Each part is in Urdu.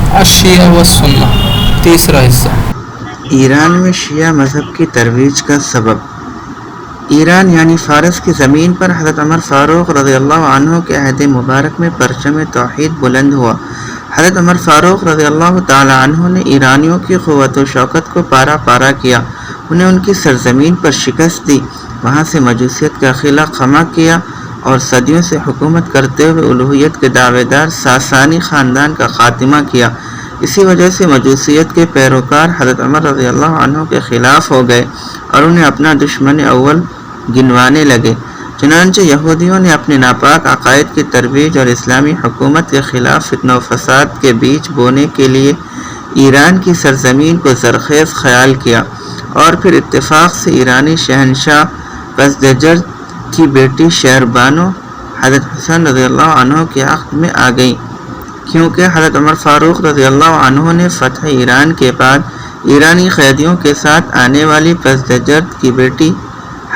الشیعہ والسنہ۔ تیسرا حصہ، ایران میں شیعہ مذہب کی ترویج کا سبب۔ ایران یعنی فارس کی زمین پر حضرت عمر فاروق رضی اللہ عنہ کے عہد مبارک میں پرچم توحید بلند ہوا۔ حضرت عمر فاروق رضی اللہ تعالی عنہ نے ایرانیوں کی قوت و شوکت کو پارا پارا کیا، انہیں ان کی سرزمین پر شکست دی، وہاں سے مجوسیت کا خلا خما کیا اور صدیوں سے حکومت کرتے ہوئے الوہیت کے دعوے دار ساسانی خاندان کا خاتمہ کیا۔ اسی وجہ سے مجوسیت کے پیروکار حضرت عمر رضی اللہ عنہ کے خلاف ہو گئے اور انہیں اپنا دشمن اول گنوانے لگے۔ چنانچہ یہودیوں نے اپنے ناپاک عقائد کی ترویج اور اسلامی حکومت کے خلاف فتنہ و فساد کے بیج بونے کے لیے ایران کی سرزمین کو زرخیز خیال کیا، اور پھر اتفاق سے ایرانی شہنشاہ پزدجرد کی بیٹی شہربانو حضرت حسین رضی اللہ عنہ کے عقد میں آ گئیں، کیونکہ حضرت عمر فاروق رضی اللہ عنہ نے فتح ایران کے بعد ایرانی قیدیوں کے ساتھ آنے والی پزدجرد کی بیٹی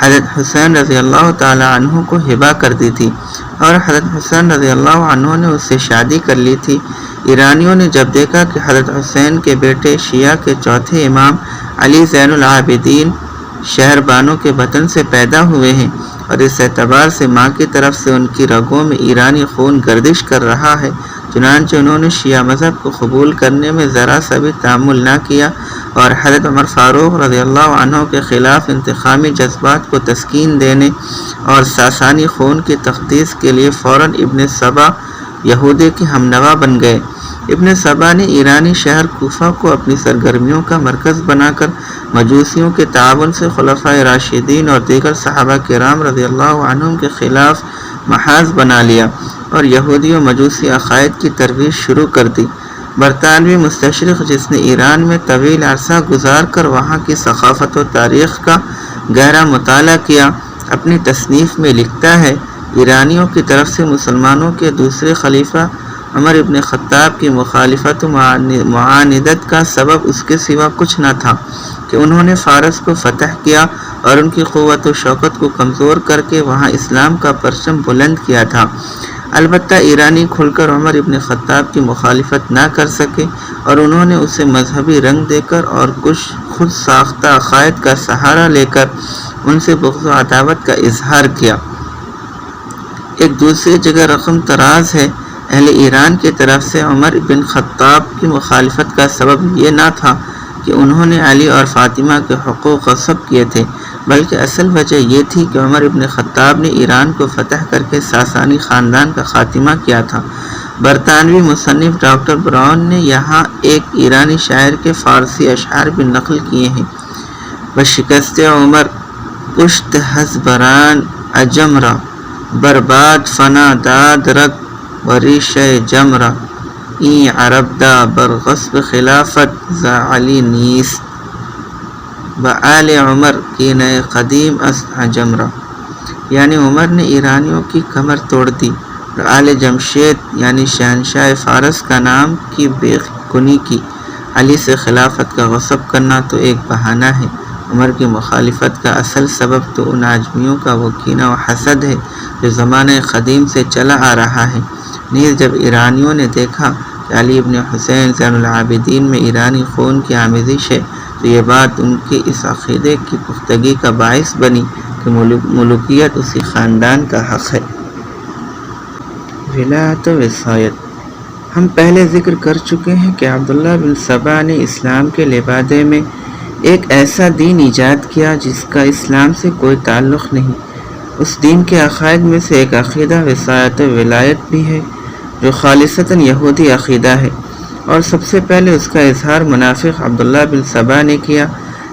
حضرت حسین رضی اللہ تعالی عنہ کو ہبہ کر دی تھی، اور حضرت حسین رضی اللہ عنہ نے اس سے شادی کر لی تھی۔ ایرانیوں نے جب دیکھا کہ حضرت حسین کے بیٹے شیعہ کے چوتھے امام علی زین العابدین شہربانو کے بطن سے پیدا ہوئے ہیں، اور اس اعتبار سے ماں کی طرف سے ان کی رگوں میں ایرانی خون گردش کر رہا ہے، چنانچہ انہوں نے شیعہ مذہب کو قبول کرنے میں ذرا سا بھی تأمل نہ کیا، اور حضرت عمر فاروق رضی اللہ عنہ کے خلاف انتقامی جذبات کو تسکین دینے اور ساسانی خون کی تقدیس کے لیے فوراً ابن سبا یہودی کے ہمنوا بن گئے۔ ابن سبا نے ایرانی شہر کوفہ کو اپنی سرگرمیوں کا مرکز بنا کر مجوسیوں کے تعاون سے خلفائے راشدین اور دیگر صحابہ کرام رضی اللہ عنہم کے خلاف محاذ بنا لیا اور یہودی و مجوسی عقائد کی ترویج شروع کر دی۔ برطانوی مستشرق جس نے ایران میں طویل عرصہ گزار کر وہاں کی ثقافت و تاریخ کا گہرا مطالعہ کیا، اپنی تصنیف میں لکھتا ہے، ایرانیوں کی طرف سے مسلمانوں کے دوسرے خلیفہ عمر ابن خطاب کی مخالفت و معاندت کا سبب اس کے سوا کچھ نہ تھا کہ انہوں نے فارس کو فتح کیا اور ان کی قوت و شوکت کو کمزور کر کے وہاں اسلام کا پرچم بلند کیا تھا۔ البتہ ایرانی کھل کر عمر ابن خطاب کی مخالفت نہ کر سکے، اور انہوں نے اسے مذہبی رنگ دے کر اور کچھ خود ساختہ عقائد کا سہارا لے کر ان سے بغض و عداوت کا اظہار کیا۔ ایک دوسری جگہ رقم تراز ہے، اہل ایران کی طرف سے عمر بن خطاب کی مخالفت کا سبب یہ نہ تھا کہ انہوں نے علی اور فاطمہ کے حقوق غصب کیے تھے، بلکہ اصل وجہ یہ تھی کہ عمر ابن خطاب نے ایران کو فتح کر کے ساسانی خاندان کا خاتمہ کیا تھا۔ برطانوی مصنف ڈاکٹر براؤن نے یہاں ایک ایرانی شاعر کے فارسی اشعار بھی نقل کیے ہیں: بشکست عمر پشت ہزبران اجمرا، برباد فنا داد رگ و ریش جمرا، این عرب دا برغصب خلافت ز علی نیست، بآل عمر کی نئے قدیم است جمرہ۔ یعنی عمر نے ایرانیوں کی کمر توڑ دی، اور آل جمشید یعنی شہنشاہ فارس کا نام کی بے کنی کی۔ علی سے خلافت کا غصب کرنا تو ایک بہانہ ہے، عمر کی مخالفت کا اصل سبب تو ان آدمیوں کا وہ کینہ و حسد ہے جو زمانہ قدیم سے چلا آ رہا ہے۔ نیز جب ایرانیوں نے دیکھا کہ علی ابن حسین زین العابدین میں ایرانی خون کی آمیزش ہے، تو یہ بات ان کے اس عقیدے کی پختگی کا باعث بنی کہ ملوکیت اسی خاندان کا حق ہے۔ ولایت و وصایت۔ ہم پہلے ذکر کر چکے ہیں کہ عبداللہ بن سبا نے اسلام کے لبادے میں ایک ایسا دین ایجاد کیا جس کا اسلام سے کوئی تعلق نہیں۔ اس دین کے عقائد میں سے ایک عقیدہ وصایت و ولایت بھی ہے، جو خالصتاً یہودی عقیدہ ہے، اور سب سے پہلے اس کا اظہار منافق عبداللہ بن سبا نے کیا۔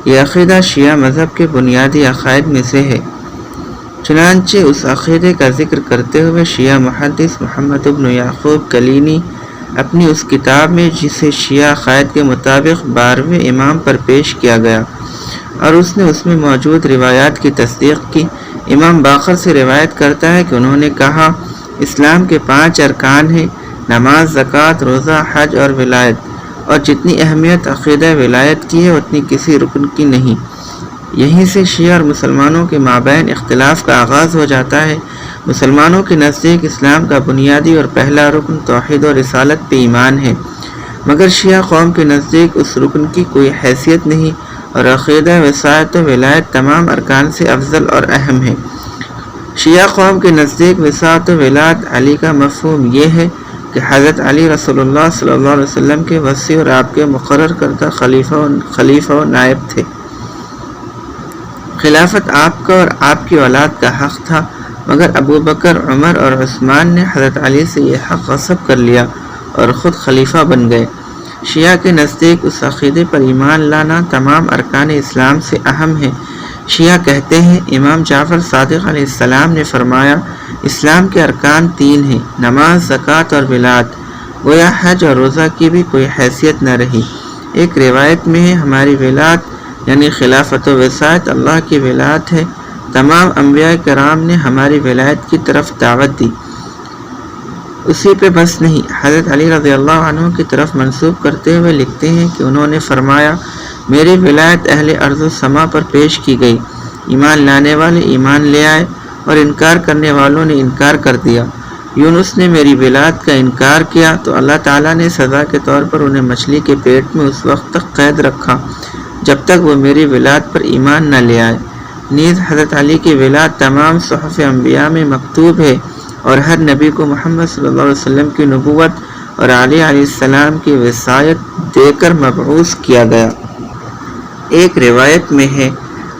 یہ عقیدہ شیعہ مذہب کے بنیادی عقائد میں سے ہے۔ چنانچہ اس عقیدے کا ذکر کرتے ہوئے شیعہ محدث محمد بن یعقوب کلینی اپنی اس کتاب میں، جسے شیعہ عقائد کے مطابق 12ویں امام پر پیش کیا گیا، اور اس نے اس میں موجود روایات کی تصدیق کی، امام باقر سے روایت کرتا ہے کہ انہوں نے کہا، اسلام کے 5 ارکان ہیں: نماز، زکوٰۃ، روزہ، حج اور ولایت، اور جتنی اہمیت عقیدہ ولایت کی ہے اتنی کسی رکن کی نہیں۔ یہیں سے شیعہ اور مسلمانوں کے مابین اختلاف کا آغاز ہو جاتا ہے۔ مسلمانوں کے نزدیک اسلام کا بنیادی اور پہلا رکن توحید و رسالت پہ ایمان ہے، مگر شیعہ قوم کے نزدیک اس رکن کی کوئی حیثیت نہیں، اور عقیدہ وصایت و ولایت تمام ارکان سے افضل اور اہم ہے۔ شیعہ قوم کے نزدیک وصایت و ولایت علی کا مفہوم یہ ہے کہ حضرت علی رسول اللہ صلی اللہ علیہ وسلم کے وصی اور آپ کے مقرر کردہ خلیفہ و نائب تھے۔ خلافت آپ کا اور آپ کی اولاد کا حق تھا، مگر ابو بکر، عمر اور عثمان نے حضرت علی سے یہ حق غصب کر لیا اور خود خلیفہ بن گئے۔ شیعہ کے نزدیک اس عقیدے پر ایمان لانا تمام ارکان اسلام سے اہم ہے۔ شیعہ کہتے ہیں امام جعفر صادق علیہ السلام نے فرمایا اسلام کے ارکان 3 ہیں، نماز، زکوٰۃ اور ولایت، گویا حج اور روزہ کی بھی کوئی حیثیت نہ رہی۔ ایک روایت میں ہے ہماری ولایت یعنی خلافت و وصایت اللہ کی ولایت ہے، تمام انبیاء کرام نے ہماری ولایت کی طرف دعوت دی۔ اسی پہ بس نہیں، حضرت علی رضی اللہ عنہ کی طرف منسوب کرتے ہوئے لکھتے ہیں کہ انہوں نے فرمایا میری ولایت اہل ارض و سما پر پیش کی گئی، ایمان لانے والے ایمان لے آئے اور انکار کرنے والوں نے انکار کر دیا۔ یونس نے میری ولایت کا انکار کیا تو اللہ تعالیٰ نے سزا کے طور پر انہیں مچھلی کے پیٹ میں اس وقت تک قید رکھا جب تک وہ میری ولایت پر ایمان نہ لے آئے۔ نیز حضرت علی کی ولایت تمام صحف انبیاء میں مکتوب ہے اور ہر نبی کو محمد صلی اللہ علیہ وسلم کی نبوت اور علی علیہ السلام کی وصایت دے کر مبعوث کیا گیا۔ ایک روایت میں ہے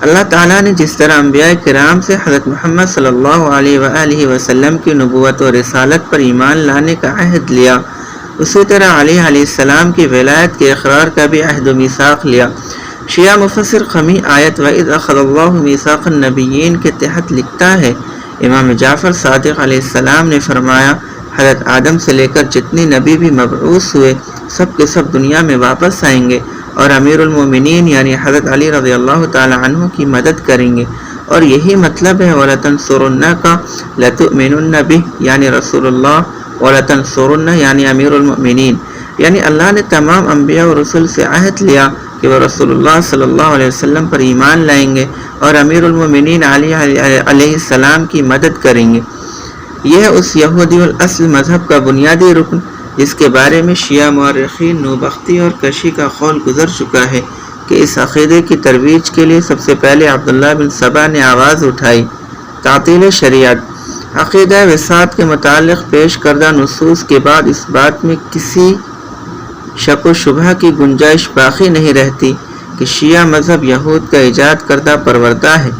اللہ تعالیٰ نے جس طرح انبیاء کرام سے حضرت محمد صلی اللہ علیہ وآلہ وسلم کی نبوت و رسالت پر ایمان لانے کا عہد لیا، اسی طرح علی علیہ السلام کی ولایت کے اقرار کا بھی عہد و میثاق لیا۔ شیعہ مفسر قمی آیت وَإِذْ أَخَذَ اللَّهُ مِيثَاقَ النَّبِيِّينَ کے تحت لکھتا ہے امام جعفر صادق علیہ السلام نے فرمایا حضرت آدم سے لے کر جتنے نبی بھی مبعوث ہوئے سب کے سب دنیا میں واپس آئیں گے اور امیر المومنین یعنی حضرت علی رضی اللہ تعالی عنہ کی مدد کریں گے، اور یہی مطلب ہے وَلَتَنْصُرُنَّ کا لَتُؤْمِنُنَّ بِهِ یعنی رسول اللہ، وَلَتَنْصُرُنَّ یعنی امیر المؤمنین، یعنی اللہ نے تمام انبیاء و رسول سے عہد لیا کہ وہ رسول اللہ صلی اللہ علیہ وسلم پر ایمان لائیں گے اور امیر المومنین علی علیہ السلام کی مدد کریں گے۔ یہ اس یہودی الاصل مذہب کا بنیادی رکن جس کے بارے میں شیعہ مورخین نوبختی اور کشی کا قول گزر چکا ہے کہ اس عقیدے کی ترویج کے لیے سب سے پہلے عبداللہ بن سبا نے آواز اٹھائی۔ تعطیل شریعت عقیدہ وصایت کے متعلق پیش کردہ نصوص کے بعد اس بات میں کسی شک و شبہ کی گنجائش باقی نہیں رہتی کہ شیعہ مذہب یہود کا ایجاد کردہ پروردہ ہے۔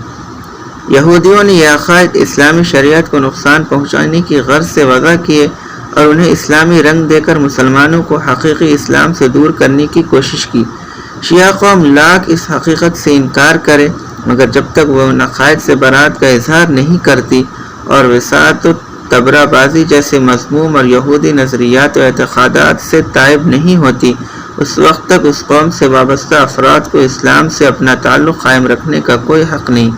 یہودیوں نے یہ عقائد اسلامی شریعت کو نقصان پہنچانے کی غرض سے وضع کیے اور انہیں اسلامی رنگ دے کر مسلمانوں کو حقیقی اسلام سے دور کرنے کی کوشش کی۔ شیعہ قوم لاکھ اس حقیقت سے انکار کرے مگر جب تک وہ ان عقائد سے برات کا اظہار نہیں کرتی اور وصایت و تبرہ بازی جیسے مذموم اور یہودی نظریات و اعتقادات سے تائب نہیں ہوتی، اس وقت تک اس قوم سے وابستہ افراد کو اسلام سے اپنا تعلق قائم رکھنے کا کوئی حق نہیں۔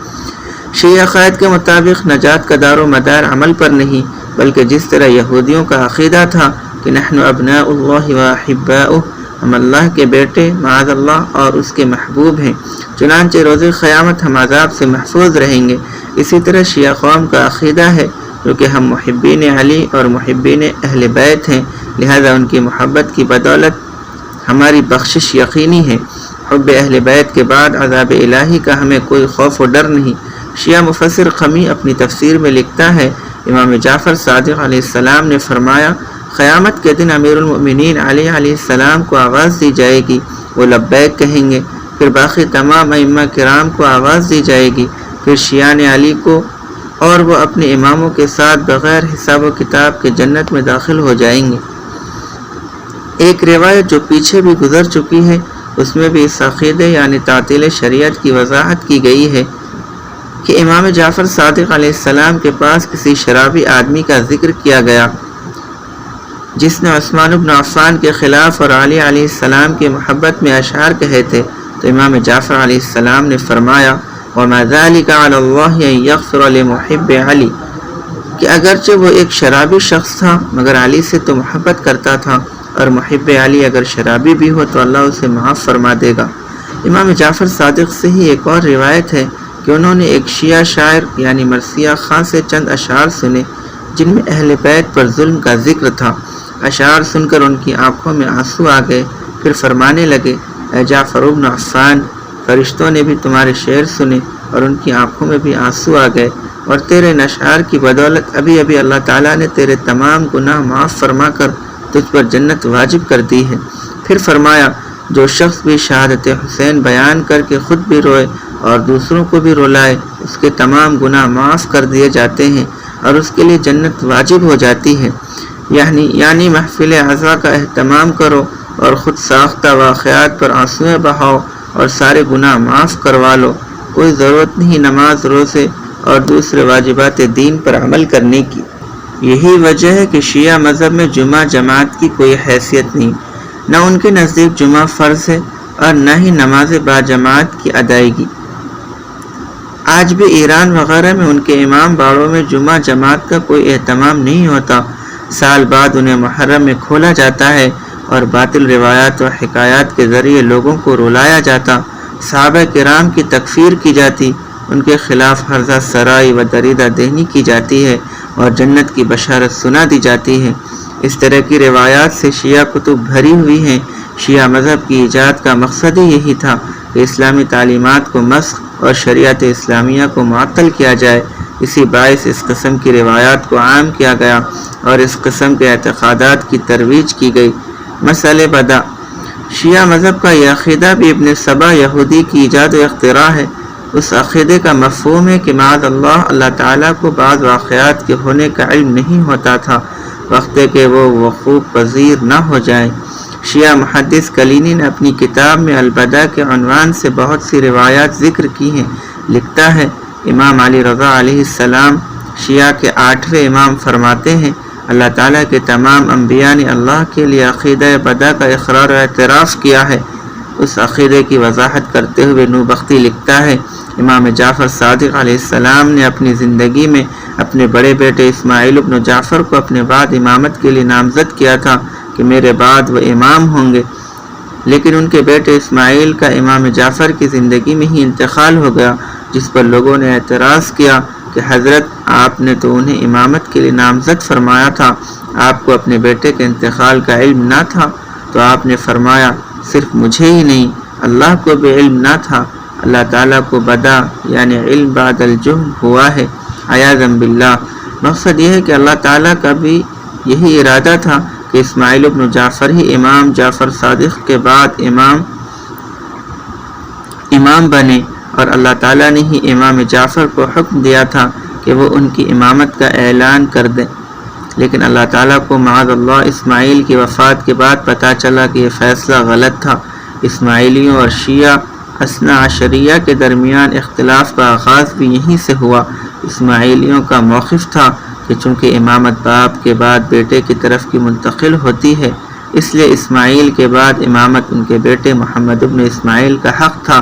شیعہ عقائد کے مطابق نجات کا دار و مدار عمل پر نہیں بلکہ جس طرح یہودیوں کا عقیدہ تھا کہ نحن ابناء اللہ و احباؤہ، ہم اللہ کے بیٹے معاذ اللہ اور اس کے محبوب ہیں، چنانچہ روز قیامت ہم عذاب سے محفوظ رہیں گے، اسی طرح شیعہ قوم کا عقیدہ ہے کیونکہ ہم محبین علی اور محبین اہل بیت ہیں، لہذا ان کی محبت کی بدولت ہماری بخشش یقینی ہے۔ حب اہل بیت کے بعد عذاب الہی کا ہمیں کوئی خوف و ڈر نہیں۔ شیعہ مفسر قمی اپنی تفسیر میں لکھتا ہے امام جعفر صادق علیہ السلام نے فرمایا قیامت کے دن امیر المؤمنین علی علیہ السلام کو آواز دی جائے گی، وہ لبیک کہیں گے، پھر باقی تمام ائمہ کرام کو آواز دی جائے گی، پھر شیعان علی کو، اور وہ اپنے اماموں کے ساتھ بغیر حساب و کتاب کے جنت میں داخل ہو جائیں گے۔ ایک روایت جو پیچھے بھی گزر چکی ہے اس میں بھی اس عقیدے یعنی تعطیل شریعت کی وضاحت کی گئی ہے کہ امام جعفر صادق علیہ السلام کے پاس کسی شرابی آدمی کا ذکر کیا گیا جس نے عثمان بن عفان کے خلاف اور علی علیہ السلام کی محبت میں اشعار کہے تھے، تو امام جعفر علیہ السلام نے فرمایا وَمَا ذَلِكَ عَلَى اللَّهِ أَن يَغْفِرَ لِمُحِبِّ عَلِي، کہ اگرچہ وہ ایک شرابی شخص تھا مگر علی سے تو محبت کرتا تھا، اور محب علی اگر شرابی بھی ہو تو اللہ اسے معاف فرما دے گا۔ امام جعفر صادق سے ہی ایک اور روایت ہے کہ انہوں نے ایک شیعہ شاعر یعنی مرثیہ خاں سے چند اشعار سنے جن میں اہل بیت پر ظلم کا ذکر تھا۔ اشعار سن کر ان کی آنکھوں میں آنسو آ گئے، پھر فرمانے لگے، اے جعفر بن عفان، فرشتوں نے بھی تمہارے شعر سنے اور ان کی آنکھوں میں بھی آنسو آ گئے، اور تیرے ان اشعار کی بدولت ابھی اللہ تعالیٰ نے تیرے تمام گناہ معاف فرما کر تجھ پر جنت واجب کر دی ہے۔ پھر فرمایا، جو شخص بھی شہادت حسین بیان کر کے خود بھی روئے اور دوسروں کو بھی رلائے، اس کے تمام گناہ معاف کر دیے جاتے ہیں اور اس کے لیے جنت واجب ہو جاتی ہے۔ یعنی محفل عزا کا اہتمام کرو اور خود ساختہ واقعات پر آنسویں بہاؤ اور سارے گناہ معاف کروا لو۔ کوئی ضرورت نہیں نماز، روزے اور دوسرے واجبات دین پر عمل کرنے کی۔ یہی وجہ ہے کہ شیعہ مذہب میں جمعہ جماعت کی کوئی حیثیت نہیں، نہ ان کے نزدیک جمعہ فرض ہے اور نہ ہی نماز باجماعت کی ادائیگی۔ آج بھی ایران وغیرہ میں ان کے امام باڑوں میں جمعہ جماعت کا کوئی اہتمام نہیں ہوتا۔ سال بعد انہیں محرم میں کھولا جاتا ہے اور باطل روایات و حکایات کے ذریعے لوگوں کو رلایا جاتا، صحابہ کرام کی تکفیر کی جاتی، ان کے خلاف ہرزہ سرائی و دریدہ دہنی کی جاتی ہے اور جنت کی بشارت سنا دی جاتی ہے۔ اس طرح کی روایات سے شیعہ کتب بھری ہوئی ہیں۔ شیعہ مذہب کی ایجاد کا مقصد ہی یہی تھا کہ اسلامی تعلیمات کو مسخ اور شریعت اسلامیہ کو معطل کیا جائے۔ اسی باعث اس قسم کی روایات کو عام کیا گیا اور اس قسم کے اعتقادات کی ترویج کی گئی۔ مسئلہ بدع، شیعہ مذہب کا یہ عقیدہ بھی ابن سبا یہودی کی ایجاد و اختراع ہے۔ اس عقیدے کا مفہوم ہے کہ معاذ اللہ تعالیٰ کو بعض واقعات کے ہونے کا علم نہیں ہوتا تھا وقت کہ وہ وقوع پذیر نہ ہو جائیں۔ شیعہ محدث کلینی نے اپنی کتاب میں البدع کے عنوان سے بہت سی روایات ذکر کی ہیں۔ لکھتا ہے، امام علی رضا علیہ السلام شیعہ کے 8ویں امام فرماتے ہیں، اللہ تعالیٰ کے تمام انبیاء نے اللہ کے لیے عقیدہ بدع کا اقرار و اعتراف کیا ہے۔ اس عقیدے کی وضاحت کرتے ہوئے نوبختی لکھتا ہے، امام جعفر صادق علیہ السلام نے اپنی زندگی میں اپنے بڑے بیٹے اسماعیل بن جعفر کو اپنے بعد امامت کے لیے نامزد کیا تھا کہ میرے بعد وہ امام ہوں گے، لیکن ان کے بیٹے اسماعیل کا امام جعفر کی زندگی میں ہی انتقال ہو گیا، جس پر لوگوں نے اعتراض کیا کہ حضرت آپ نے تو انہیں امامت کے لیے نامزد فرمایا تھا، آپ کو اپنے بیٹے کے انتقال کا علم نہ تھا؟ تو آپ نے فرمایا، صرف مجھے ہی نہیں، اللہ کو بھی علم نہ تھا۔ اللہ تعالیٰ کو بدع یعنی علم بعد الجہل ہوا ہے، عیاذا باللہ۔ مقصد یہ ہے کہ اللہ تعالیٰ کا بھی یہی ارادہ تھا کہ اسماعیل بن جعفر ہی امام جعفر صادق کے بعد امام بنے، اور اللہ تعالیٰ نے ہی امام جعفر کو حکم دیا تھا کہ وہ ان کی امامت کا اعلان کر دیں، لیکن اللہ تعالیٰ کو معاذ اللہ اسماعیل کی وفات کے بعد پتہ چلا کہ یہ فیصلہ غلط تھا۔ اسماعیلیوں اور شیعہ اثنا عشریہ کے درمیان اختلاف کا آغاز بھی یہیں سے ہوا۔ اسماعیلیوں کا موقف تھا کہ چونکہ امامت باپ کے بعد بیٹے کی طرف کی منتقل ہوتی ہے، اس لیے اسماعیل کے بعد امامت ان کے بیٹے محمد ابن اسماعیل کا حق تھا،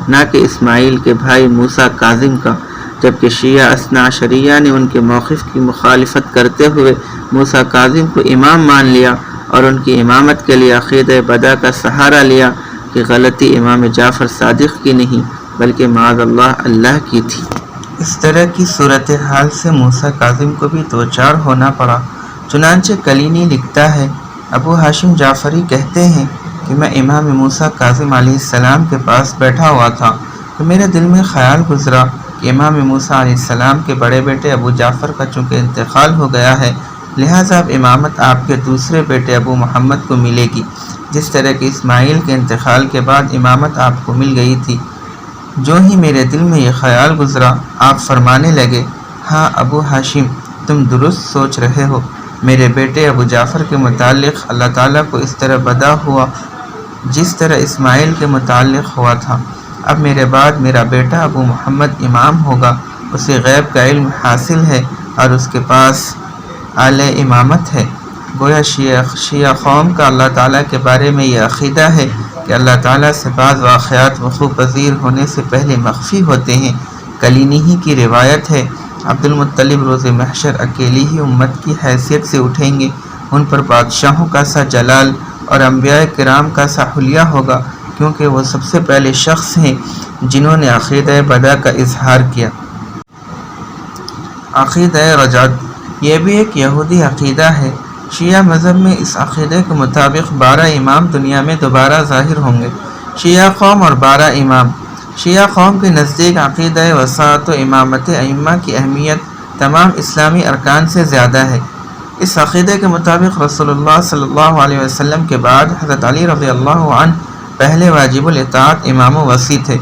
نہ کہ اسماعیل کے بھائی موسیٰ کاظم کا، جبکہ شیعہ اثنا عشریہ نے ان کے موقف کی مخالفت کرتے ہوئے موسیٰ کاظم کو امام مان لیا اور ان کی امامت کے لیے عقیدہ بدع کا سہارا لیا کہ غلطی امام جعفر صادق کی نہیں بلکہ معاذ اللہ کی تھی۔ اس طرح کی صورتحال سے موسیٰ کاظم کو بھی دوچار ہونا پڑا۔ چنانچہ کلینی لکھتا ہے، ابو ہاشم جعفری کہتے ہیں کہ میں امام موسیٰ کاظم علیہ السلام کے پاس بیٹھا ہوا تھا تو میرے دل میں خیال گزرا کہ امام موسیٰ علیہ السلام کے بڑے بیٹے ابو جعفر کا چونکہ انتقال ہو گیا ہے، لہٰذا اب امامت آپ کے دوسرے بیٹے ابو محمد کو ملے گی، جس طرح کہ اسماعیل کے انتقال کے بعد امامت آپ کو مل گئی تھی۔ جو ہی میرے دل میں یہ خیال گزرا، آپ فرمانے لگے، ہاں ابو ہاشم، تم درست سوچ رہے ہو، میرے بیٹے ابو جعفر کے متعلق اللہ تعالیٰ کو اس طرح بدع ہوا جس طرح اسماعیل کے متعلق ہوا تھا۔ اب میرے بعد میرا بیٹا ابو محمد امام ہوگا، اسے غیب کا علم حاصل ہے اور اس کے پاس اعلی امامت ہے۔ گویا شیعہ قوم کا اللہ تعالیٰ کے بارے میں یہ عقیدہ ہے کہ اللہ تعالیٰ سے بعض واقعات وقوع پذیر ہونے سے پہلے مخفی ہوتے ہیں۔ کلینی ہی کی روایت ہے، عبد المطلب روز محشر اکیلی ہی امت کی حیثیت سے اٹھیں گے، ان پر بادشاہوں کا سا جلال اور انبیاء کرام کا سا حلیہ ہوگا، کیونکہ وہ سب سے پہلے شخص ہیں جنہوں نے عقیدہ بدع کا اظہار کیا۔ عقیدہ رجعت، یہ بھی ایک یہودی عقیدہ ہے۔ شیعہ مذہب میں اس عقیدے کے مطابق 12 امام دنیا میں دوبارہ ظاہر ہوں گے۔ شیعہ قوم اور 12 امام۔ شیعہ قوم کے نزدیک عقیدہ وساط و امامت ائمہ کی اہمیت تمام اسلامی ارکان سے زیادہ ہے۔ اس عقیدے کے مطابق رسول اللہ صلی اللہ علیہ وسلم کے بعد حضرت علی رضی اللہ عنہ پہلے واجب الاطاعت امام و وصی تھے۔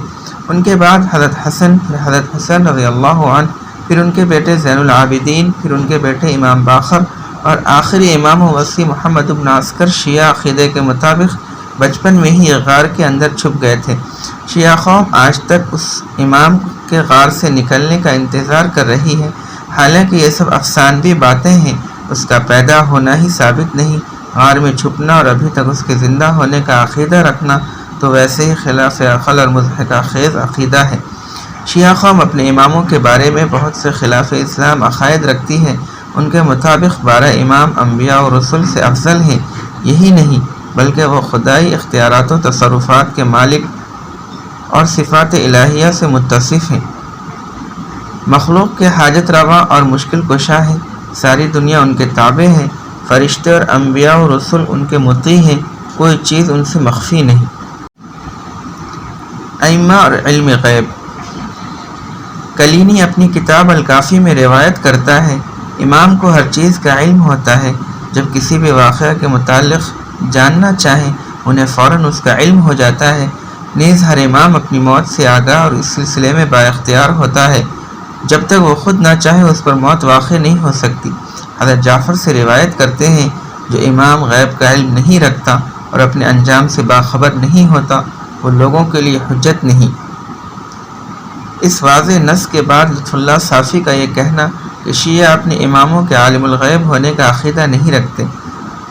ان کے بعد حضرت حسن، پھر حضرت حسین رضی اللہ عنہ، پھر ان کے بیٹے زین العابدین، پھر ان کے بیٹے امام باقر اور آخری امام و وصی محمد بن عسکر شیعہ عقیدے کے مطابق بچپن میں ہی غار کے اندر چھپ گئے تھے۔ شیعہ قوم آج تک اس امام کے غار سے نکلنے کا انتظار کر رہی ہے، حالانکہ یہ سب افسانوی باتیں ہیں، اس کا پیدا ہونا ہی ثابت نہیں۔ غار میں چھپنا اور ابھی تک اس کے زندہ ہونے کا عقیدہ رکھنا تو ویسے ہی خلاف عقل اور مضحکہ خیز عقیدہ ہے۔ شیعہ قوم اپنے اماموں کے بارے میں بہت سے خلاف اسلام عقائد رکھتی ہے۔ ان کے مطابق 12 امام انبیاء و رسل سے افضل ہیں۔ یہی نہیں بلکہ وہ خدائی اختیارات و تصرفات کے مالک اور صفات الہیہ سے متصف ہیں، مخلوق کے حاجت روا اور مشکل کشا ہے، ساری دنیا ان کے تابع ہے، فرشتے اور انبیاء و رسل ان کے مطیع ہیں، کوئی چیز ان سے مخفی نہیں۔ ائمہ اور علم غیب۔ کلینی اپنی کتاب الکافی میں روایت کرتا ہے، امام کو ہر چیز کا علم ہوتا ہے، جب کسی بھی واقعہ کے متعلق جاننا چاہیں انہیں فوراً اس کا علم ہو جاتا ہے۔ نیز ہر امام اپنی موت سے آگاہ اور اس سلسلے میں بااختیار ہوتا ہے، جب تک وہ خود نہ چاہے اس پر موت واقع نہیں ہو سکتی۔ حضرت جعفر سے روایت کرتے ہیں، جو امام غیب کا علم نہیں رکھتا اور اپنے انجام سے باخبر نہیں ہوتا، وہ لوگوں کے لیے حجت نہیں۔ اس واضح نص کے بعد لطف اللہ صافی کا یہ کہنا کہ شیعہ اپنے اماموں کے عالم الغیب ہونے کا عقیدہ نہیں رکھتے،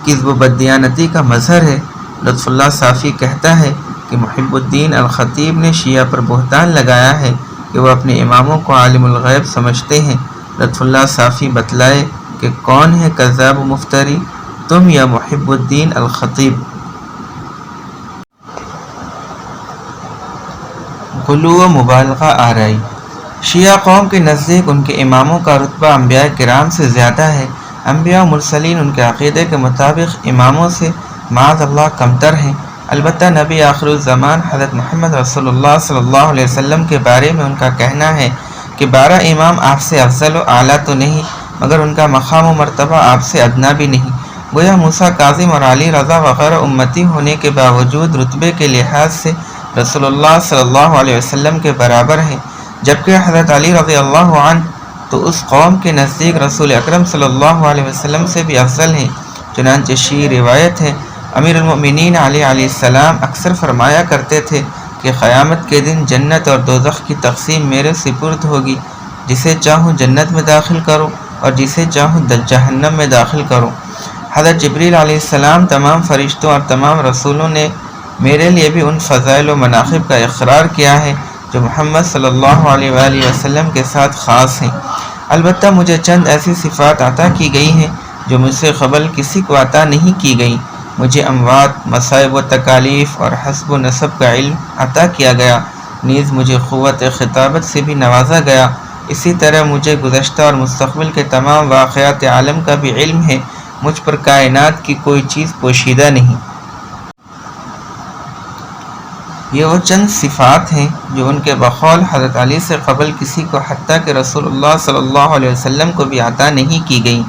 کذب و بددیانتی کا مظہر ہے۔ لطف اللہ صافی کہتا ہے کہ محب الدین الخطیب نے شیعہ پر بہتان لگایا ہے کہ وہ اپنے اماموں کو عالم الغیب سمجھتے ہیں۔ لطف اللہ صافی بتلائے کہ کون ہے کذاب و مفتری، تم یا محب الدین الخطیب۔ غلو و مبالغہ آرائی۔ شیعہ قوم کے نزدیک ان کے اماموں کا رتبہ انبیاء کرام سے زیادہ ہے۔ انبیاء و مرسلین ان کے عقیدے کے مطابق اماموں سے معاذ اللہ کمتر ہیں۔ البتہ نبی آخر الزمان حضرت محمد رسول اللہ صلی اللہ علیہ وسلم کے بارے میں ان کا کہنا ہے کہ 12 امام آپ سے افضل و اعلیٰ تو نہیں، مگر ان کا مقام و مرتبہ آپ سے ادنا بھی نہیں۔ گویا موسیٰ کاظم اور علی رضا وغیرہ امتی ہونے کے باوجود رتبے کے لحاظ سے رسول اللہ صلی اللہ علیہ وسلم کے برابر ہیں، جبکہ حضرت علی رضی اللہ عنہ تو اس قوم کے نزدیک رسول اکرم صلی اللہ علیہ وسلم سے بھی افضل ہیں۔ چنانچہ شیعی روایت ہے، امیر المؤمنین علی علیہ السلام اکثر فرمایا کرتے تھے کہ قیامت کے دن جنت اور دوزخ کی تقسیم میرے سپرد ہوگی، جسے چاہوں جنت میں داخل کرو اور جسے چاہوں جہنم میں داخل کرو۔ حضرت جبریل علیہ السلام تمام فرشتوں اور تمام رسولوں نے میرے لیے بھی ان فضائل و مناقب کا اقرار کیا ہے جو محمد صلی اللہ علیہ وآلہ وسلم کے ساتھ خاص ہیں۔ البتہ مجھے چند ایسی صفات عطا کی گئی ہیں جو مجھ سے قبل کسی کو عطا نہیں کی گئیں۔ مجھے اموات، مصائب و تکالیف اور حسب و نسب کا علم عطا کیا گیا، نیز مجھے قوت خطابت سے بھی نوازا گیا۔ اسی طرح مجھے گزشتہ اور مستقبل کے تمام واقعات عالم کا بھی علم ہے، مجھ پر کائنات کی کوئی چیز پوشیدہ نہیں۔ یہ وہ چند صفات ہیں جو ان کے بقول حضرت علی سے قبل کسی کو حتیٰ کہ رسول اللہ صلی اللہ علیہ وسلم کو بھی عطا نہیں کی گئیں۔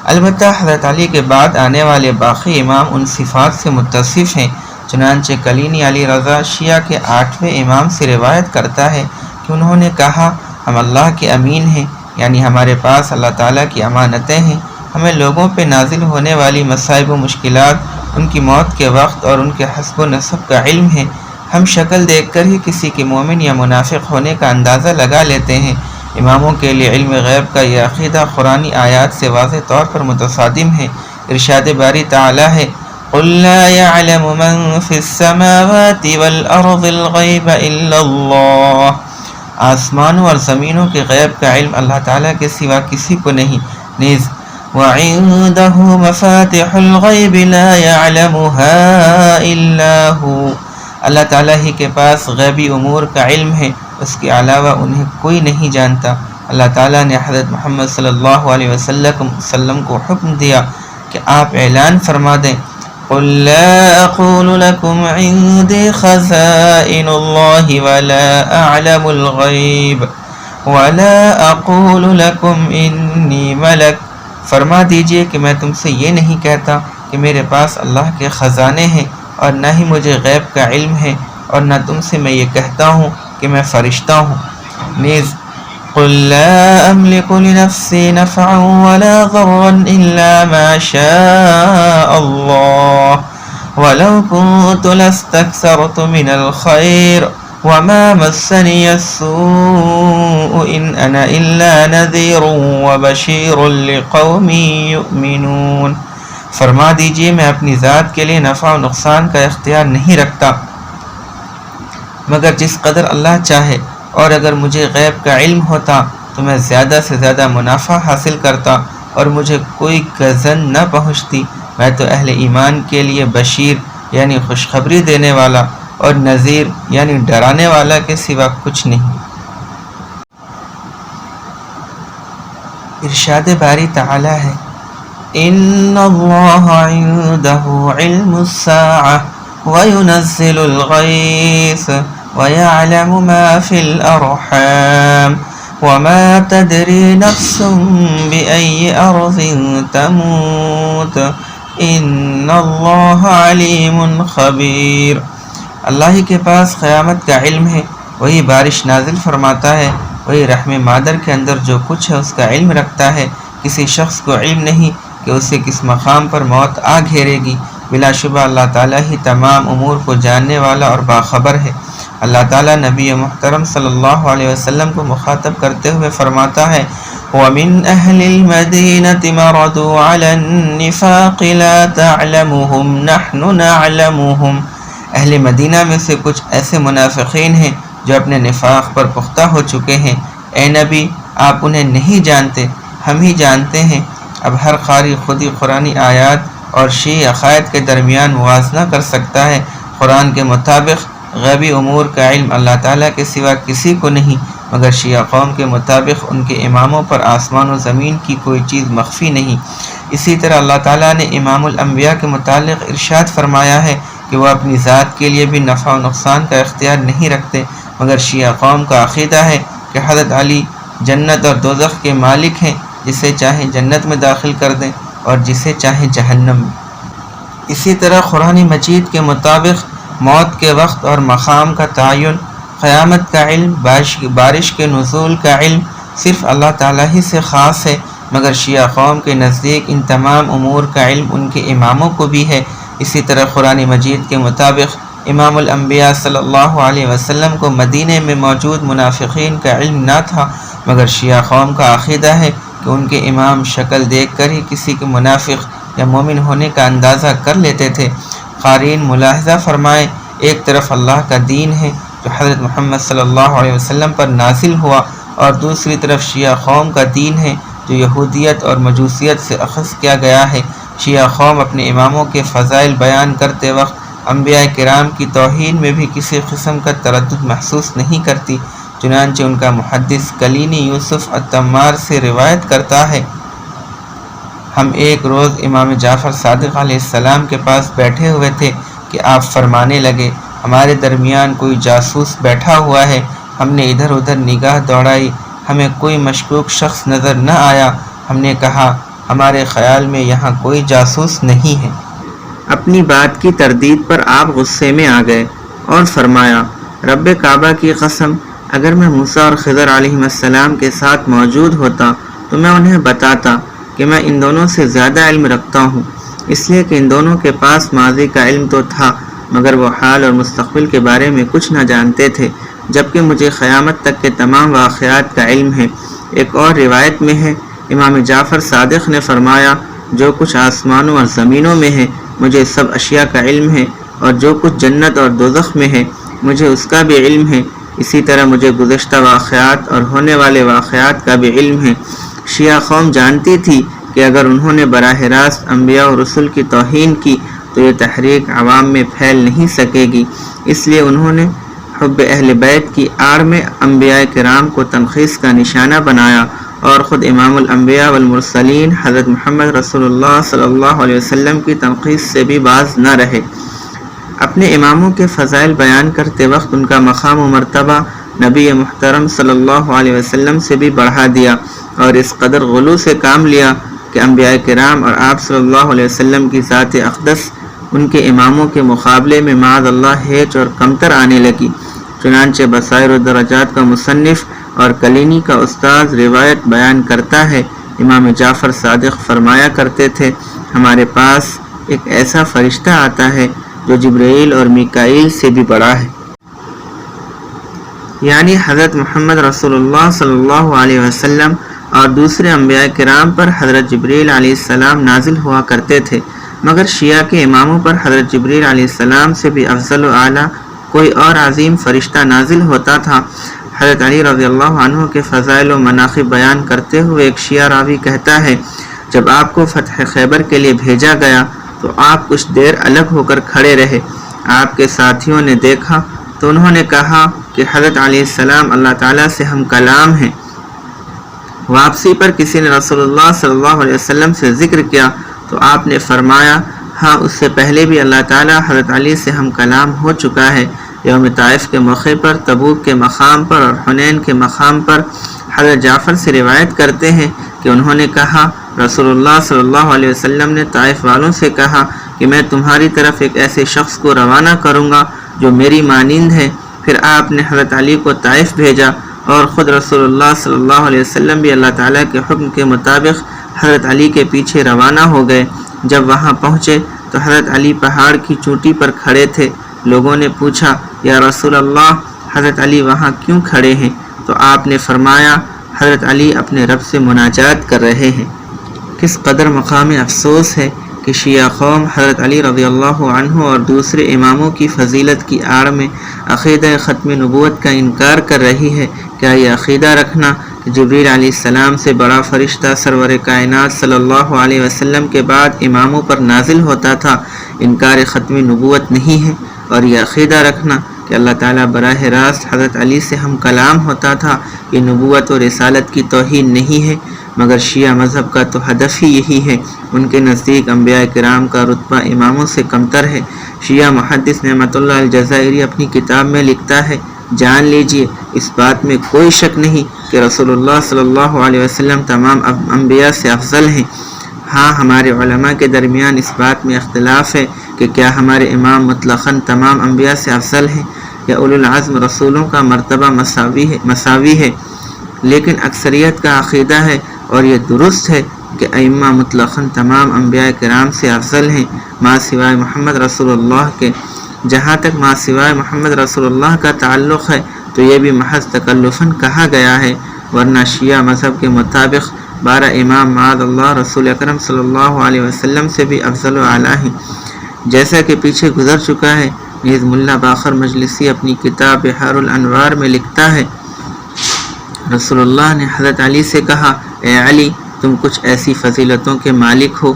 البتہ حضرت علی کے بعد آنے والے باقی امام ان صفات سے متصف ہیں۔ چنانچہ کلینی علی رضا شیعہ کے 8ویں امام سے روایت کرتا ہے کہ انہوں نے کہا، ہم اللہ کے امین ہیں، یعنی ہمارے پاس اللہ تعالیٰ کی امانتیں ہیں، ہمیں لوگوں پہ نازل ہونے والی مصائب و مشکلات، ان کی موت کے وقت اور ان کے حسب و نسب کا علم ہے، ہم شکل دیکھ کر ہی کسی کے مومن یا منافق ہونے کا اندازہ لگا لیتے ہیں۔ اماموں کے لیے علم غیب کا یہ عقیدہ قرآنی آیات سے واضح طور پر متصادم ہے۔ ارشاد باری تعالیٰ ہے، قُلْ لَا يَعْلَمُ مَنْ فِي السَّمَاوَاتِ وَالْأَرْضِ الْغَيْبَ إِلَّا اللَّهُ۔ آسمانوں اور زمینوں کے غیب کا علم اللہ تعالیٰ کے سوا کسی کو نہیں۔ نیز وَعِندَهُ مَفَاتِحُ الْغَيْبِ لَا يَعْلَمُهَا إِلَّا هُوَ۔ اللہ تعالیٰ ہی کے پاس غیبی امور کا علم ہے، اس کے علاوہ انہیں کوئی نہیں جانتا۔ اللہ تعالیٰ نے حضرت محمد صلی اللہ علیہ وسلم کو حکم دیا کہ آپ اعلان فرما دیں قل لا اقول لكم عندي خزائن الله ولا اعلم الغیب ولا اقول لكم انی ملک، فرما دیجئے کہ میں تم سے یہ نہیں کہتا کہ میرے پاس اللہ کے خزانے ہیں، اور نہ ہی مجھے غیب کا علم ہے، اور نہ تم سے میں یہ کہتا ہوں کہ میں فرشتہ ہوں۔ نیز قل لا املك لنفسي نفعا ولا ضرا الا ما شاء الله ولو كنت لاستكثرت من الخير وما مسني السوء ان انا الا نذير وبشير لقوم يؤمنون، فرما دیجئے میں اپنی ذات کے لیے نفع و نقصان کا اختیار نہیں رکھتا مگر جس قدر اللہ چاہے، اور اگر مجھے غیب کا علم ہوتا تو میں زیادہ سے زیادہ منافع حاصل کرتا اور مجھے کوئی گزن نہ پہنچتی۔ میں تو اہل ایمان کے لیے بشیر یعنی خوشخبری دینے والا اور نذیر یعنی ڈرانے والا کے سوا کچھ نہیں۔ ارشاد باری تعالی ہے ان اللہ عنده علم الساعة وينزل الغیث وَيَعْلَمُ مَا فِي الْأَرْحَامِ وَمَا تَدْرِي نَفْسٌ بِأَيِّ أَرْضٍ تَمُوتُ إِنَّ اللَّهَ عَلِيمٌ خَبِيرٌ، اللہ ہی کے پاس قیامت کا علم ہے، وہی بارش نازل فرماتا ہے، وہی رحم مادر کے اندر جو کچھ ہے اس کا علم رکھتا ہے۔ کسی شخص کو علم نہیں کہ اسے کس مقام پر موت آ گھیرے گی، بلا شبہ اللہ تعالیٰ ہی تمام امور کو جاننے والا اور باخبر ہے۔ اللہ تعالیٰ نبی محترم صلی اللہ علیہ وسلم کو مخاطب کرتے ہوئے فرماتا ہے وَمِنْ أَهْلِ الْمَدِينَةِ مَرَدُوا عَلَى النِّفَاقِ لَا تَعْلَمُهُمْ نَحْنُ نَعْلَمُهُمْ، اہل مدینہ میں سے کچھ ایسے منافقین ہیں جو اپنے نفاق پر پختہ ہو چکے ہیں، اے نبی آپ انہیں نہیں جانتے، ہم ہی جانتے ہیں۔ اب ہر قاری خودی قرآنی آیات اور شیعی عقائد کے درمیان موازنہ کر سکتا ہے۔ قرآن کے مطابق غیبی امور کا علم اللہ تعالیٰ کے سوا کسی کو نہیں، مگر شیعہ قوم کے مطابق ان کے اماموں پر آسمان و زمین کی کوئی چیز مخفی نہیں۔ اسی طرح اللہ تعالیٰ نے امام الانبیاء کے متعلق ارشاد فرمایا ہے کہ وہ اپنی ذات کے لیے بھی نفع و نقصان کا اختیار نہیں رکھتے، مگر شیعہ قوم کا عقیدہ ہے کہ حضرت علی جنت اور دوزخ کے مالک ہیں، جسے چاہیں جنت میں داخل کر دیں اور جسے چاہیں جہنم میں۔ اسی طرح قرآن مجید کے مطابق موت کے وقت اور مقام کا تعین، قیامت کا علم، بارش کے نزول کا علم صرف اللہ تعالیٰ ہی سے خاص ہے، مگر شیعہ قوم کے نزدیک ان تمام امور کا علم ان کے اماموں کو بھی ہے۔ اسی طرح قرآن مجید کے مطابق امام الانبیاء صلی اللہ علیہ وسلم کو مدینہ میں موجود منافقین کا علم نہ تھا، مگر شیعہ قوم کا عقیدہ ہے کہ ان کے امام شکل دیکھ کر ہی کسی کے منافق یا مومن ہونے کا اندازہ کر لیتے تھے۔ قارئین ملاحظہ فرمائیں، ایک طرف اللہ کا دین ہے جو حضرت محمد صلی اللہ علیہ وسلم پر نازل ہوا، اور دوسری طرف شیعہ قوم کا دین ہے جو یہودیت اور مجوسیت سے اخذ کیا گیا ہے۔ شیعہ قوم اپنے اماموں کے فضائل بیان کرتے وقت انبیاء کرام کی توہین میں بھی کسی قسم کا تردد محسوس نہیں کرتی، چنانچہ ان کا محدث کلینی یوسف التمار سے روایت کرتا ہے ہم ایک روز امام جعفر صادق علیہ السلام کے پاس بیٹھے ہوئے تھے کہ آپ فرمانے لگے ہمارے درمیان کوئی جاسوس بیٹھا ہوا ہے۔ ہم نے ادھر ادھر نگاہ دوڑائی، ہمیں کوئی مشکوک شخص نظر نہ آیا۔ ہم نے کہا ہمارے خیال میں یہاں کوئی جاسوس نہیں ہے۔ اپنی بات کی تردید پر آپ غصے میں آ گئے اور فرمایا رب کعبہ کی قسم، اگر میں موسیٰ اور خضر علیہ السلام کے ساتھ موجود ہوتا تو میں انہیں بتاتا کہ میں ان دونوں سے زیادہ علم رکھتا ہوں، اس لیے کہ ان دونوں کے پاس ماضی کا علم تو تھا مگر وہ حال اور مستقبل کے بارے میں کچھ نہ جانتے تھے، جبکہ مجھے قیامت تک کے تمام واقعات کا علم ہے۔ ایک اور روایت میں ہے امام جعفر صادق نے فرمایا جو کچھ آسمانوں اور زمینوں میں ہے مجھے سب اشیاء کا علم ہے، اور جو کچھ جنت اور دوزخ میں ہے مجھے اس کا بھی علم ہے، اسی طرح مجھے گزشتہ واقعات اور ہونے والے واقعات کا بھی علم ہے۔ شیعہ قوم جانتی تھی کہ اگر انہوں نے براہ راست انبیاء و رسول کی توہین کی تو یہ تحریک عوام میں پھیل نہیں سکے گی، اس لیے انہوں نے حب اہل بیت کی آڑ میں انبیاء کرام کو تنخیص کا نشانہ بنایا اور خود امام الانبیاء والمرسلین حضرت محمد رسول اللہ صلی اللہ علیہ وسلم کی تنقید سے بھی باز نہ رہے۔ اپنے اماموں کے فضائل بیان کرتے وقت ان کا مقام و مرتبہ نبی محترم صلی اللہ علیہ وسلم سے بھی بڑھا دیا، اور اس قدر غلو سے کام لیا کہ انبیاء کرام اور آپ صلی اللہ علیہ وسلم کی ذات اقدس ان کے اماموں کے مقابلے میں معاذ اللہ ہیچ اور کمتر آنے لگی۔ چنانچہ بصائر و درجات کا مصنف اور کلینی کا استاذ روایت بیان کرتا ہے، امام جعفر صادق فرمایا کرتے تھے، ہمارے پاس ایک ایسا فرشتہ آتا ہے جو جبرائیل اور میکائیل سے بھی بڑا ہے، یعنی حضرت محمد رسول اللہ صلی اللہ علیہ وسلم اور دوسرے انبیاء کرام پر حضرت جبرائیل علیہ السلام نازل ہوا کرتے تھے، مگر شیعہ کے اماموں پر حضرت جبرائیل علیہ السلام سے بھی افضل و اعلیٰ کوئی اور عظیم فرشتہ نازل ہوتا تھا۔ حضرت علی رضی اللہ عنہ کے فضائل و مناقب بیان کرتے ہوئے ایک شیعہ راوی کہتا ہے، جب آپ کو فتح خیبر کے لیے بھیجا گیا تو آپ کچھ دیر الگ ہو کر کھڑے رہے، آپ کے ساتھیوں نے دیکھا تو انہوں نے کہا کہ حضرت علیہ السلام اللہ تعالیٰ سے ہم کلام ہیں۔ واپسی پر کسی نے رسول اللہ صلی اللہ علیہ وسلم سے ذکر کیا تو آپ نے فرمایا، ہاں اس سے پہلے بھی اللہ تعالیٰ حضرت علی سے ہم کلام ہو چکا ہے۔ یوم طائف کے موقع پر، تبوک کے مقام پر اور حنین کے مقام پر حضرت جعفر سے روایت کرتے ہیں کہ انہوں نے کہا، رسول اللہ صلی اللہ علیہ وسلم نے طائف والوں سے کہا کہ میں تمہاری طرف ایک ایسے شخص کو روانہ کروں گا جو میری مانند ہے۔ پھر آپ نے حضرت علی کو طائف بھیجا اور خود رسول اللہ صلی اللہ علیہ وسلم بھی اللہ تعالیٰ کے حکم کے مطابق حضرت علی کے پیچھے روانہ ہو گئے۔ جب وہاں پہنچے تو حضرت علی پہاڑ کی چوٹی پر کھڑے تھے۔ لوگوں نے پوچھا، یا رسول اللہ، حضرت علی وہاں کیوں کھڑے ہیں؟ تو آپ نے فرمایا، حضرت علی اپنے رب سے مناجات کر رہے ہیں۔ کس قدر مقام افسوس ہے کہ شیعہ قوم حضرت علی رضی اللہ عنہ اور دوسرے اماموں کی فضیلت کی آڑ میں عقیدہ ختم نبوت کا انکار کر رہی ہے۔ کیا یہ عقیدہ رکھنا کہ جبریل علیہ السلام سے بڑا فرشتہ سرور کائنات صلی اللہ علیہ وسلم کے بعد اماموں پر نازل ہوتا تھا انکار ختم نبوت نہیں ہے؟ اور یہ عقیدہ رکھنا کہ اللہ تعالیٰ براہ راست حضرت علی سے ہم کلام ہوتا تھا یہ نبوت و رسالت کی توہین نہیں ہے؟ مگر شیعہ مذہب کا تو ہدف ہی یہی ہے۔ ان کے نزدیک انبیاء کرام کا رتبہ اماموں سے کمتر ہے۔ شیعہ محدث نعمت اللہ الجزائری اپنی کتاب میں لکھتا ہے، جان لیجئے اس بات میں کوئی شک نہیں کہ رسول اللہ صلی اللہ علیہ وسلم تمام انبیاء سے افضل ہیں۔ ہاں، ہمارے علماء کے درمیان اس بات میں اختلاف ہے کہ کیا ہمارے امام مطلقاً تمام انبیاء سے افضل ہیں یا اولو العزم رسولوں کا مرتبہ مساوی ہے، لیکن اکثریت کا عقیدہ ہے اور یہ درست ہے کہ ائمہ مطلقاً تمام انبیاء کرام سے افضل ہیں ما سوائے محمد رسول اللہ کے۔ جہاں تک ما سوائے محمد رسول اللہ کا تعلق ہے تو یہ بھی محض تکلفاً کہا گیا ہے، ورنہ شیعہ مذہب کے مطابق 12 امام معاذ اللہ رسول اکرم صلی اللہ علیہ وسلم سے بھی افضل و اعلیٰ ہیں، جیسا کہ پیچھے گزر چکا ہے۔ نیز ملا باقر مجلسی اپنی کتاب بحار الانوار میں لکھتا ہے، رسول اللہ نے حضرت علی سے کہا، اے علی، تم کچھ ایسی فضیلتوں کے مالک ہو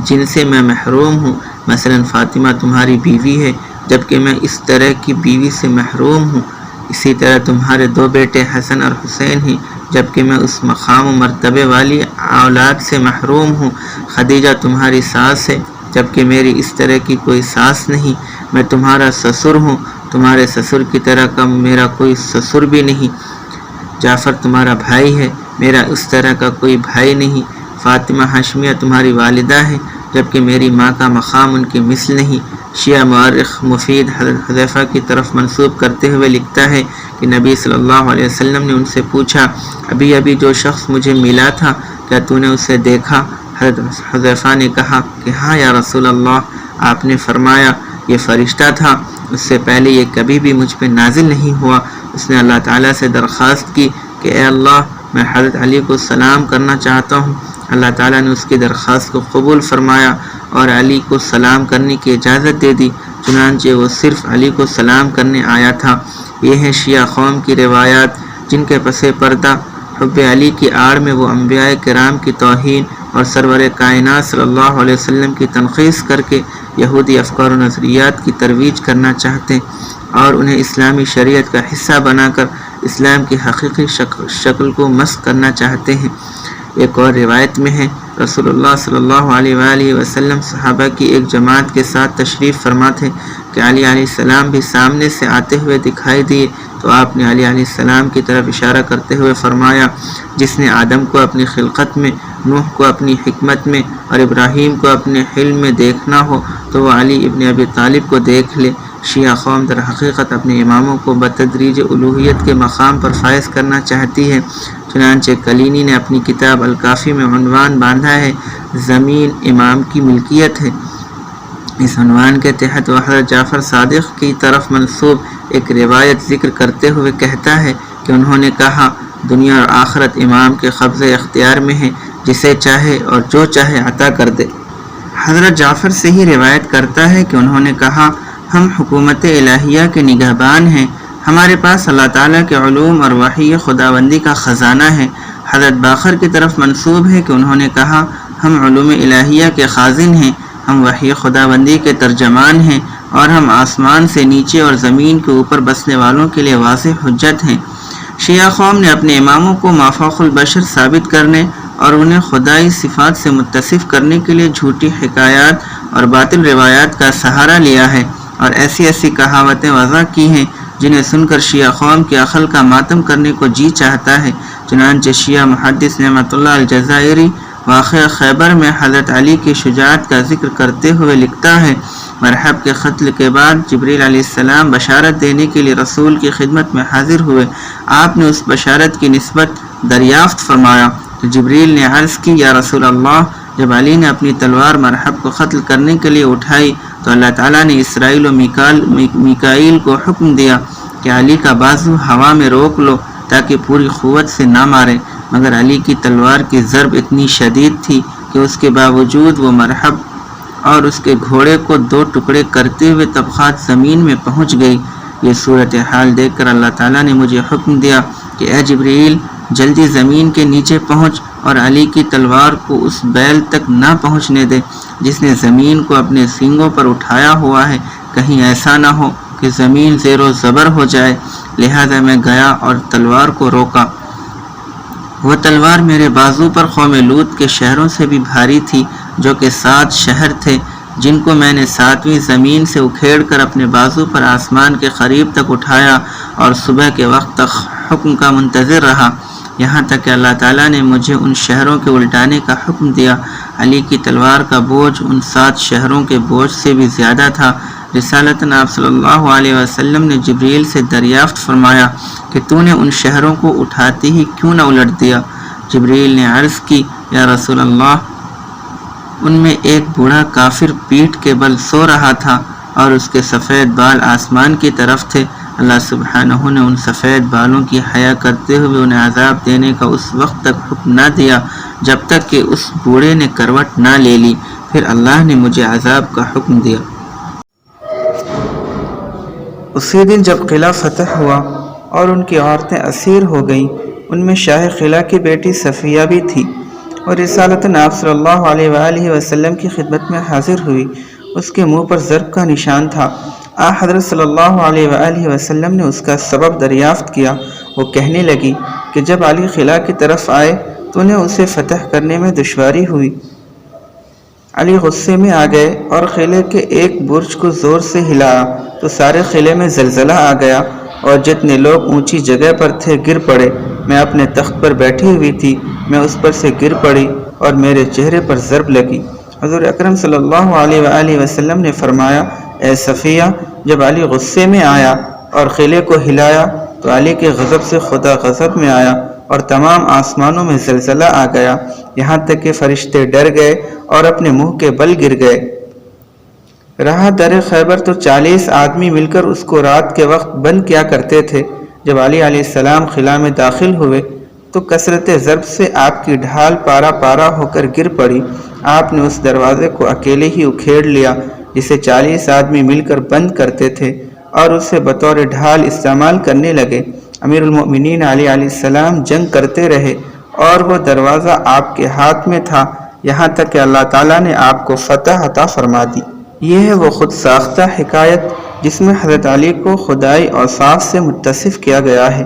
جن سے میں محروم ہوں، مثلا فاطمہ تمہاری بیوی ہے جبکہ میں اس طرح کی بیوی سے محروم ہوں، اسی طرح تمہارے 2 بیٹے حسن اور حسین ہیں جبکہ میں اس مقام و مرتبے والی اولاد سے محروم ہوں، خدیجہ تمہاری ساس ہے جبکہ میری اس طرح کی کوئی ساس نہیں، میں تمہارا سسر ہوں، تمہارے سسر کی طرح کا میرا کوئی سسر بھی نہیں، جعفر تمہارا بھائی ہے، میرا اس طرح کا کوئی بھائی نہیں، فاطمہ ہاشمیہ تمہاری والدہ ہے جبکہ میری ماں کا مقام ان کی مثل نہیں۔ شیعہ مورخ مفید حضرت حذیفہ کی طرف منسوب کرتے ہوئے لکھتا ہے کہ نبی صلی اللہ علیہ وسلم نے ان سے پوچھا، ابھی جو شخص مجھے ملا تھا کیا تو نے اسے دیکھا؟ حضرت حذیفہ نے کہا کہ ہاں یا رسول اللہ۔ آپ نے فرمایا، یہ فرشتہ تھا، اس سے پہلے یہ کبھی بھی مجھ پہ نازل نہیں ہوا۔ اس نے اللہ تعالیٰ سے درخواست کی کہ اے اللہ، میں حضرت علی کو سلام کرنا چاہتا ہوں۔ اللہ تعالیٰ نے اس کی درخواست کو قبول فرمایا اور علی کو سلام کرنے کی اجازت دے دی، چنانچہ وہ صرف علی کو سلام کرنے آیا تھا۔ یہ ہیں شیعہ قوم کی روایات جن کے پس پردہ حب علی کی آڑ میں وہ انبیاء کرام کی توہین اور سرور کائنات صلی اللہ علیہ وسلم کی تنقیص کر کے یہودی افکار و نظریات کی ترویج کرنا چاہتے ہیں اور انہیں اسلامی شریعت کا حصہ بنا کر اسلام کی حقیقی شکل کو مسخ کرنا چاہتے ہیں۔ ایک اور روایت میں ہے رسول اللہ صلی اللہ علیہ وآلہ وسلم صحابہ کی ایک جماعت کے ساتھ تشریف فرما تھے کہ علی علیہ السلام بھی سامنے سے آتے ہوئے دکھائی دیے تو آپ نے علی علیہ السلام کی طرف اشارہ کرتے ہوئے فرمایا، جس نے آدم کو اپنی خلقت میں، نوح کو اپنی حکمت میں اور ابراہیم کو اپنے حلم میں دیکھنا ہو تو وہ علی ابن ابی طالب کو دیکھ لے۔ شیعہ قوم در حقیقت اپنے اماموں کو بتدریج الوہیت کے مقام پر فائز کرنا چاہتی ہے۔ چنانچہ کلینی نے اپنی کتاب الکافی میں عنوان باندھا ہے، زمین امام کی ملکیت ہے۔ اس عنوان کے تحت وہ حضرت جعفر صادق کی طرف منسوب ایک روایت ذکر کرتے ہوئے کہتا ہے کہ انہوں نے کہا، دنیا اور آخرت امام کے قبضے اختیار میں ہے، جسے چاہے اور جو چاہے عطا کر دے۔ حضرت جعفر سے ہی روایت کرتا ہے کہ انہوں نے کہا، ہم حکومت الہیہ کے نگہبان ہیں، ہمارے پاس اللہ تعالیٰ کے علوم اور وحی خداوندی کا خزانہ ہے۔ حضرت باقر کی طرف منسوب ہے کہ انہوں نے کہا، ہم علوم الہیہ کے خازن ہیں، ہم وحی خداوندی کے ترجمان ہیں اور ہم آسمان سے نیچے اور زمین کے اوپر بسنے والوں کے لیے واضح حجت ہیں۔ شیعہ قوم نے اپنے اماموں کو مافوق البشر ثابت کرنے اور انہیں خدائی صفات سے متصف کرنے کے لیے جھوٹی حکایات اور باطل روایات کا سہارا لیا ہے اور ایسی ایسی کہاوتیں وضع کی ہیں جنہیں سن کر شیعہ قوم کی عقل کا ماتم کرنے کو جی چاہتا ہے۔ چنانچہ شیعہ محدث نعمت اللہ الجزائری واقعہ خیبر میں حضرت علی کی شجاعت کا ذکر کرتے ہوئے لکھتا ہے، مرحب کے قتل کے بعد جبریل علیہ السلام بشارت دینے کے لیے رسول کی خدمت میں حاضر ہوئے۔ آپ نے اس بشارت کی نسبت دریافت فرمایا تو جبریل نے عرض کی، یا رسول اللہ، جب علی نے اپنی تلوار مرحب کو قتل کرنے کے لیے اٹھائی تو اللہ تعالیٰ نے اسرائیل و میکائیل کو حکم دیا کہ علی کا بازو ہوا میں روک لو تاکہ پوری قوت سے نہ مارے، مگر علی کی تلوار کی ضرب اتنی شدید تھی کہ اس کے باوجود وہ مرحب اور اس کے گھوڑے کو دو ٹکڑے کرتے ہوئے طبقات زمین میں پہنچ گئی۔ یہ صورتحال دیکھ کر اللہ تعالیٰ نے مجھے حکم دیا کہ اے جبریل، جلدی زمین کے نیچے پہنچ اور علی کی تلوار کو اس بیل تک نہ پہنچنے دے جس نے زمین کو اپنے سینگوں پر اٹھایا ہوا ہے، کہیں ایسا نہ ہو کہ زمین زیر و زبر ہو جائے۔ لہذا میں گیا اور تلوار کو روکا۔ وہ تلوار میرے بازو پر قوم لوط کے شہروں سے بھی بھاری تھی، جو کہ 7 شہر تھے، جن کو میں نے 7ویں زمین سے اکھیڑ کر اپنے بازو پر آسمان کے قریب تک اٹھایا اور صبح کے وقت تک حکم کا منتظر رہا، یہاں تک کہ اللہ تعالیٰ نے مجھے ان شہروں کے الٹانے کا حکم دیا۔ علی کی تلوار کا بوجھ ان 7 شہروں کے بوجھ سے بھی زیادہ تھا۔ رسالتاً آپ صلی اللہ علیہ وسلم نے جبریل سے دریافت فرمایا کہ تو نے ان شہروں کو اٹھاتے ہی کیوں نہ الٹ دیا؟ جبریل نے عرض کی، یا رسول اللہ، ان میں ایک بوڑھا کافر پیٹھ کے بل سو رہا تھا اور اس کے سفید بال آسمان کی طرف تھے۔ اللہ سبحانہ نے ان سفید بالوں کی حیا کرتے ہوئے انہیں عذاب دینے کا اس وقت تک حکم نہ دیا جب تک کہ اس بوڑھے نے کروٹ نہ لے لی، پھر اللہ نے مجھے عذاب کا حکم دیا۔ اسی دن جب قلعہ فتح ہوا اور ان کی عورتیں اسیر ہو گئیں، ان میں شاہ قلعہ کی بیٹی صفیہ بھی تھی اور رسالتاً آپ صلی اللہ علیہ وآلہ وسلم کی خدمت میں حاضر ہوئی۔ اس کے منہ پر ضرب کا نشان تھا۔ حضرت صلی اللہ علیہ وآلہ وسلم نے اس کا سبب دریافت کیا۔ وہ کہنے لگی کہ جب علی قلعہ کی طرف آئے تو انہیں اسے فتح کرنے میں دشواری ہوئی۔ علی غصے میں آ گئے اور قلعے کے ایک برج کو زور سے ہلایا تو سارے قلعے میں زلزلہ آ گیا اور جتنے لوگ اونچی جگہ پر تھے گر پڑے۔ میں اپنے تخت پر بیٹھی ہوئی تھی، میں اس پر سے گر پڑی اور میرے چہرے پر ضرب لگی۔ حضور اکرم صلی اللہ علیہ وآلہ وسلم نے فرمایا، اے صفیہ، جب علی غصے میں آیا اور قلعے کو ہلایا تو علی کے غضب سے خدا غضب میں آیا اور تمام آسمانوں میں زلزلہ آ گیا، یہاں تک کہ فرشتے ڈر گئے اور اپنے منہ کے بل گر گئے۔ رہا در خیبر تو 40 آدمی مل کر اس کو رات کے وقت بند کیا کرتے تھے۔ جب علی علیہ السلام قلعہ میں داخل ہوئے تو کثرت ضرب سے آپ کی ڈھال پارا پارا ہو کر گر پڑی۔ آپ نے اس دروازے کو اکیلے ہی اکھیڑ لیا جسے 40 آدمی مل کر بند کرتے تھے اور اسے بطور ڈھال استعمال کرنے لگے۔ امیر المؤمنین علی علیہ السلام جنگ کرتے رہے اور وہ دروازہ آپ کے ہاتھ میں تھا، یہاں تک کہ اللہ تعالیٰ نے آپ کو فتح عطا فرما دی۔ یہ ہے وہ خود ساختہ حکایت جس میں حضرت علی کو خدائی اوصاف سے متصف کیا گیا ہے۔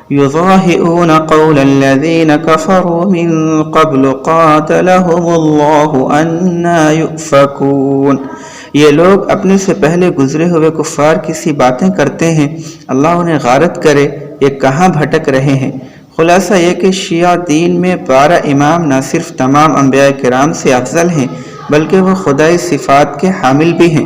يضاهئون قول الذين كفروا من قبل قاتلهم الله أنا يؤفكون. یہ لوگ اپنے سے پہلے گزرے ہوئے کفار کی سی باتیں کرتے ہیں، اللہ انہیں غارت کرے، یہ کہاں بھٹک رہے ہیں. خلاصہ یہ کہ شیعہ دین میں 12 امام نہ صرف تمام انبیاء کرام سے افضل ہیں بلکہ وہ خدائی صفات کے حامل بھی ہیں.